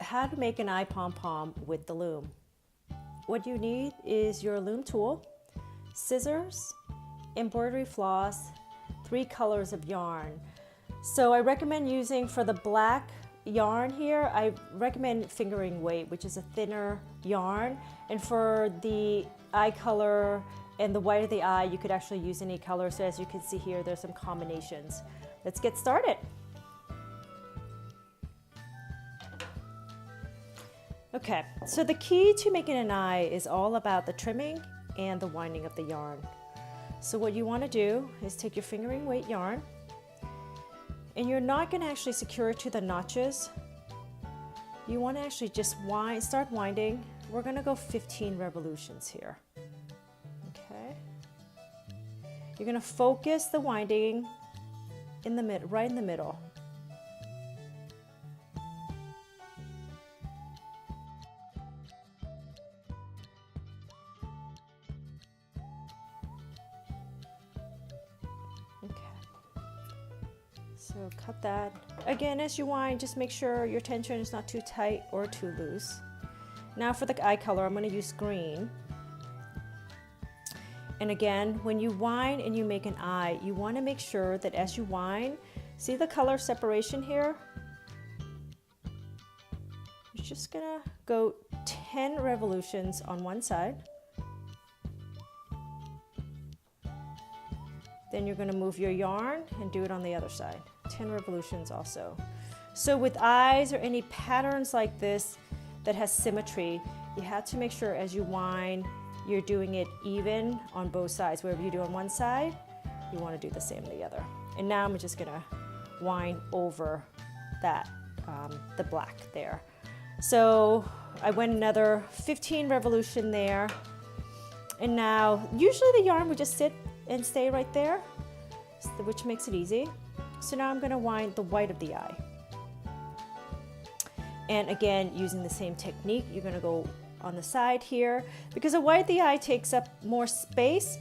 how to make an eye pom-pom with the loom. What you need is your loom tool, scissors, embroidery floss, 3 colors of yarn. So I recommend using, for the black yarn here, I recommend fingering weight, which is a thinner yarn. And for the eye color and the white of the eye, you could actually use any color. So as you can see here, there's some combinations. Let's get started. Okay, so the key to making an eye is all about the trimming and the winding of the yarn. So what you want to do is take your fingering weight yarn, and you're not going to actually secure it to the notches. You want to actually just start winding. We're going to go 15 revolutions here. Okay. You're going to focus the winding in the mid, right in the middle. So cut that. Again, as you wind, just make sure your tension is not too tight or too loose. Now for the eye color, I'm going to use green. And again, when you wind and you make an eye, you want to make sure that as you wind, see the color separation here? You're just going to go 10 revolutions on one side. Then you're going to move your yarn and do it on the other side. 10 revolutions also. So with eyes or any patterns like this that has symmetry, you have to make sure as you wind, you're doing it even on both sides. Whatever you do on one side, you want to do the same on the other. And now I'm just going to wind over that, the black there. So I went another 15 revolution there. And now, usually the yarn would just sit and stay right there, which makes it easy. So now I'm going to wind the white of the eye. And again, using the same technique, you're going to go on the side here. Because the white of the eye takes up more space,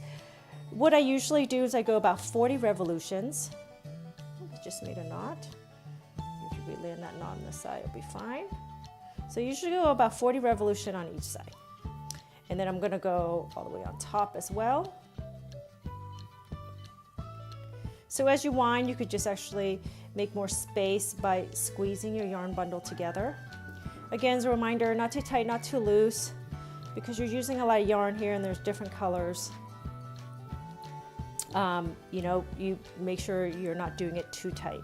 what I usually do is I go about 40 revolutions. I just made a knot. If you land that knot on the side, it'll be fine. So you usually go about 40 revolutions on each side. And then I'm going to go all the way on top as well. So as you wind, you could just actually make more space by squeezing your yarn bundle together. Again, as a reminder, not too tight, not too loose, because you're using a lot of yarn here and there's different colors. You know, you make sure you're not doing it too tight.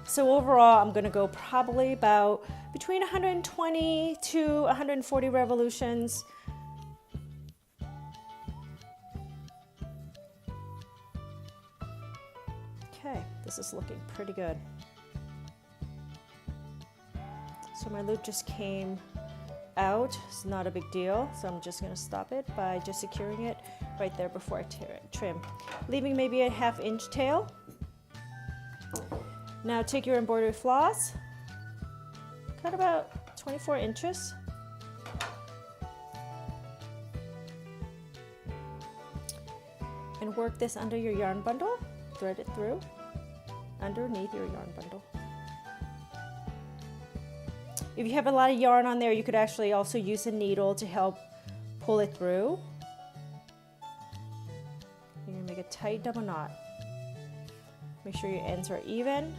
So overall, I'm going to go probably about between 120 to 140 revolutions. Okay, this is looking pretty good. So my loop just came out. It's not a big deal. So I'm just going to stop it by just securing it right there before I trim, leaving maybe a 1/2 inch tail. Now take your embroidery floss, cut about 24 inches. And work this under your yarn bundle. Thread it through underneath your yarn bundle. If you have a lot of yarn on there, you could actually also use a needle to help pull it through. You're going to make a tight double knot. Make sure your ends are even.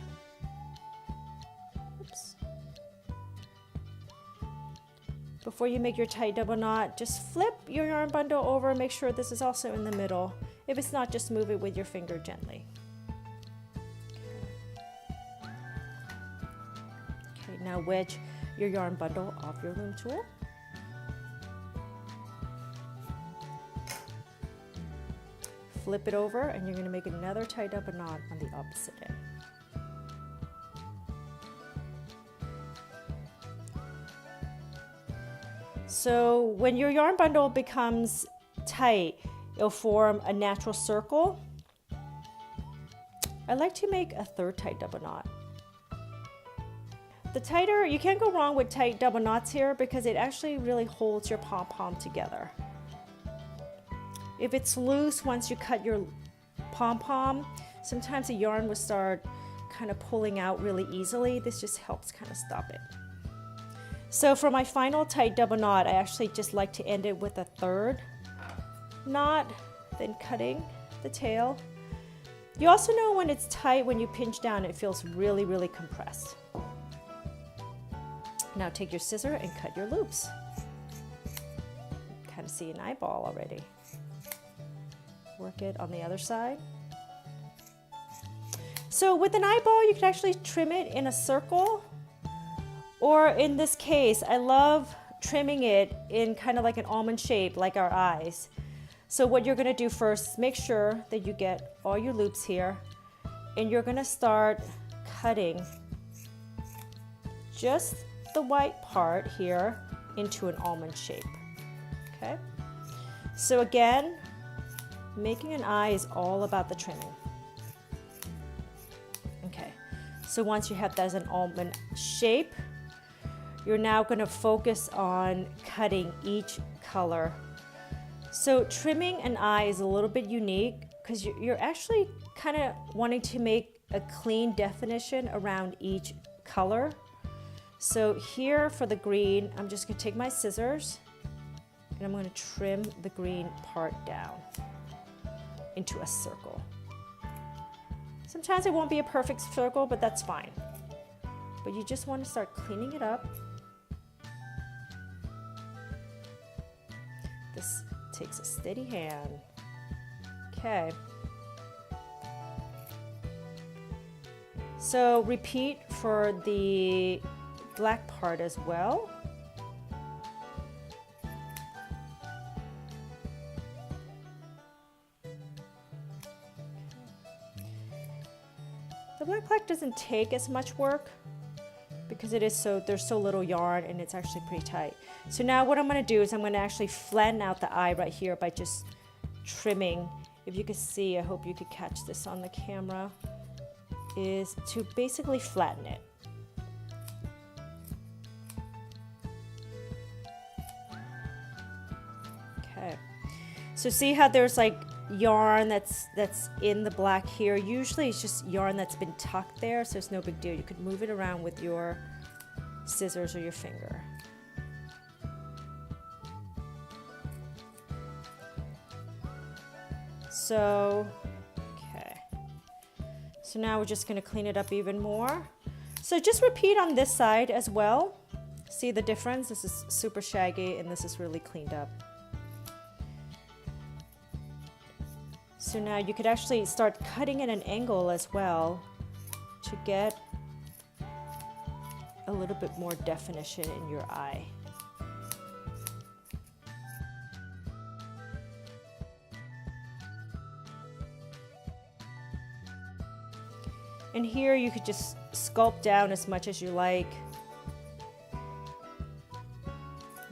Oops. Before you make your tight double knot, just flip your yarn bundle over. Make sure this is also in the middle. If it's not, just move it with your finger gently. Okay, now wedge your yarn bundle off your loom tool. Flip it over and you're going to make another tight double knot on the opposite end. So when your yarn bundle becomes tight, it'll form a natural circle. I like to make a 3rd tight double knot. The tighter, you can't go wrong with tight double knots here because it actually really holds your pom-pom together. If it's loose once you cut your pom-pom, Sometimes the yarn will start kind of pulling out really easily. This just helps kind of stop it. So for my final tight double knot, I actually just like to end it with a third knot, then cutting the tail. You also know when it's tight, when you pinch down, it feels really, really compressed. Now take your scissor and cut your loops. Kind of see an eyeball already. Work it on the other side. So with an eyeball, you can actually trim it in a circle, or in this case, I love trimming it in kind of like an almond shape, like our eyes. So what you're gonna do first is make sure that you get all your loops here, and you're gonna start cutting just the white part here into an almond shape, okay? So again, making an eye is all about the trimming. Okay, so once you have that as an almond shape, you're now gonna focus on cutting each color. So trimming an eye is a little bit unique because you're actually kind of wanting to make a clean definition around each color. So here for the green, I'm just gonna take my scissors and I'm gonna trim the green part down into a circle. Sometimes it won't be a perfect circle, but that's fine. But you just want to start cleaning it up. This takes a steady hand. Okay. So repeat for the black part as well. The black doesn't take as much work because there's so little yarn and it's actually pretty tight. So now what I'm going to do is I'm going to actually flatten out the eye right here by just trimming. If you could see, I hope you could catch this on the camera, is to basically flatten it. Okay. So see how there's like yarn that's in the black here. Usually it's just yarn that's been tucked there, so it's no big deal. You could move it around with your scissors or your finger. So, okay. So now we're just going to clean it up even more. So just repeat on this side as well. See the difference? This is super shaggy and this is really cleaned up. So now you could actually start cutting at an angle as well to get a little bit more definition in your eye. And here you could just sculpt down as much as you like.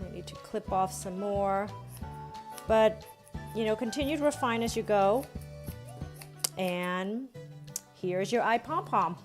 You need to clip off some more, but you know, continue to refine as you go. And here's your eye pom pom.